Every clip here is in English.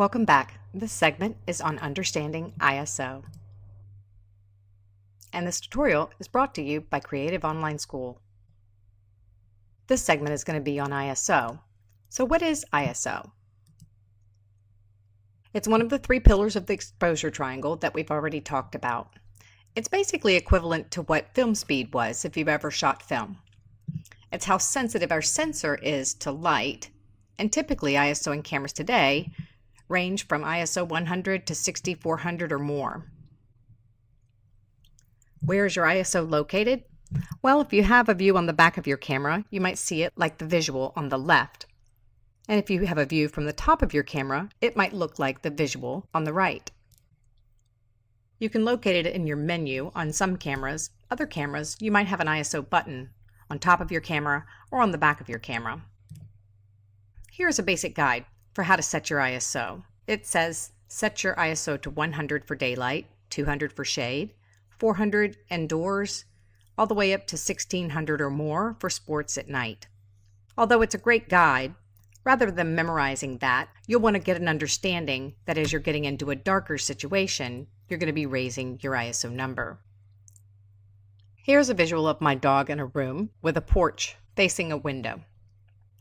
Welcome back. This segment is on understanding ISO. And this tutorial is brought to you by Creative Online School. This segment is going to be on ISO. So what is ISO? It's one of the three pillars of the exposure triangle that we've already talked about. It's basically equivalent to what film speed was if you've ever shot film. It's how sensitive our sensor is to light, and typically ISO in cameras today range from ISO 100 to 6400 or more. Where is your ISO located? Well, if you have a view on the back of your camera, you might see it like the visual on the left. And if you have a view from the top of your camera, it might look like the visual on the right. You can locate it in your menu on some cameras. Other cameras, you might have an ISO button on top of your camera or on the back of your camera. Here's a basic guide for how to set your ISO. It says set your ISO to 100 for daylight, 200 for shade, 400 indoors, all the way up to 1600 or more for sports at night. Although it's a great guide, rather than memorizing that, you'll want to get an understanding that as you're getting into a darker situation, you're going to be raising your ISO number. Here's a visual of my dog in a room with a porch facing a window.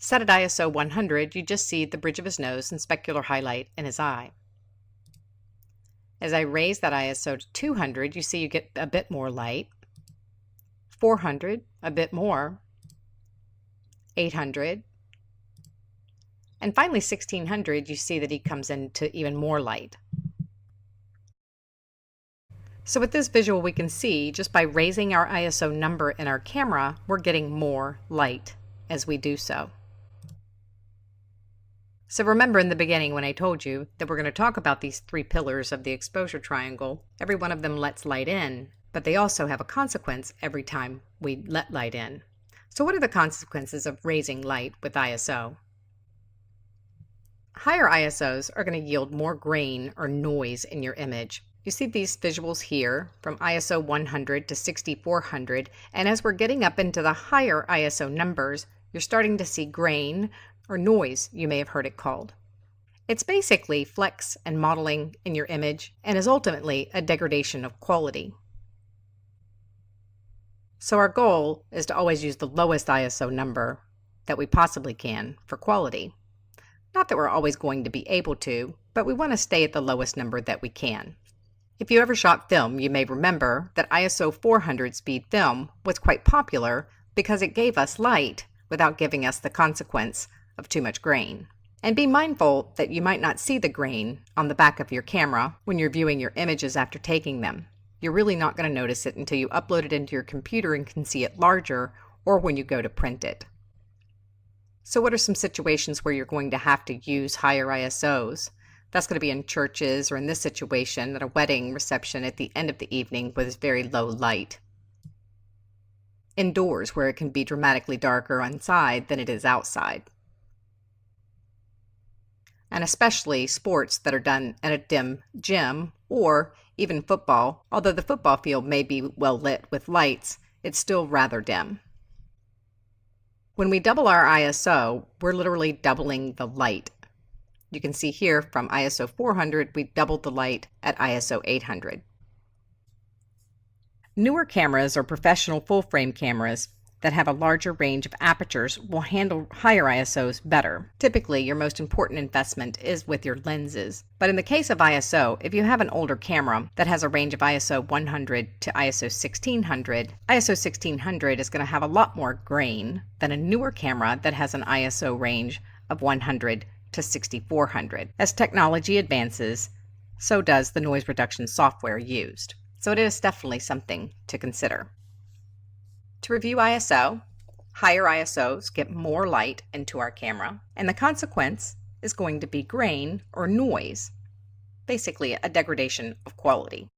Set at ISO 100, you just see the bridge of his nose and specular highlight in his eye. As I raise that ISO to 200, you see you get a bit more light. 400, a bit more. 800. And finally 1600, you see that he comes into even more light. So with this visual we can see just by raising our ISO number in our camera, we're getting more light as we do so. So remember in the beginning when I told you that we're going to talk about these three pillars of the exposure triangle. Every one of them lets light in, but they also have a consequence every time we let light in. So what are the consequences of raising light with ISO? Higher ISOs are going to yield more grain or noise in your image. You see these visuals here from ISO 100 to 6400, and as we're getting up into the higher ISO numbers, you're starting to see grain or noise, you may have heard it called. It's basically flex and modeling in your image and is ultimately a degradation of quality. So our goal is to always use the lowest ISO number that we possibly can for quality. Not that we're always going to be able to, but we want to stay at the lowest number that we can. If you ever shot film, you may remember that ISO 400 speed film was quite popular because it gave us light without giving us the consequence of too much grain. And be mindful that you might not see the grain on the back of your camera when you're viewing your images after taking them. You're really not going to notice it until you upload it into your computer and can see it larger, or when you go to print it. So what are some situations where you're going to have to use higher ISOs? That's going to be in churches, or in this situation at a wedding reception at the end of the evening with very low light. Indoors, where it can be dramatically darker inside than it is outside. And especially sports that are done at a dim gym, or even football. Although the football field may be well lit with lights, it's still rather dim. When we double our ISO, we're literally doubling the light. You can see here from ISO 400, we doubled the light at ISO 800. Newer cameras or professional full-frame cameras that have a larger range of apertures will handle higher ISOs better. Typically, your most important investment is with your lenses. But in the case of ISO, if you have an older camera that has a range of ISO 100 to ISO 1600, ISO 1600 is going to have a lot more grain than a newer camera that has an ISO range of 100 to 6400. As technology advances, so does the noise reduction software used. So it is definitely something to consider. To review ISO, higher ISOs get more light into our camera, and the consequence is going to be grain or noise, basically a degradation of quality.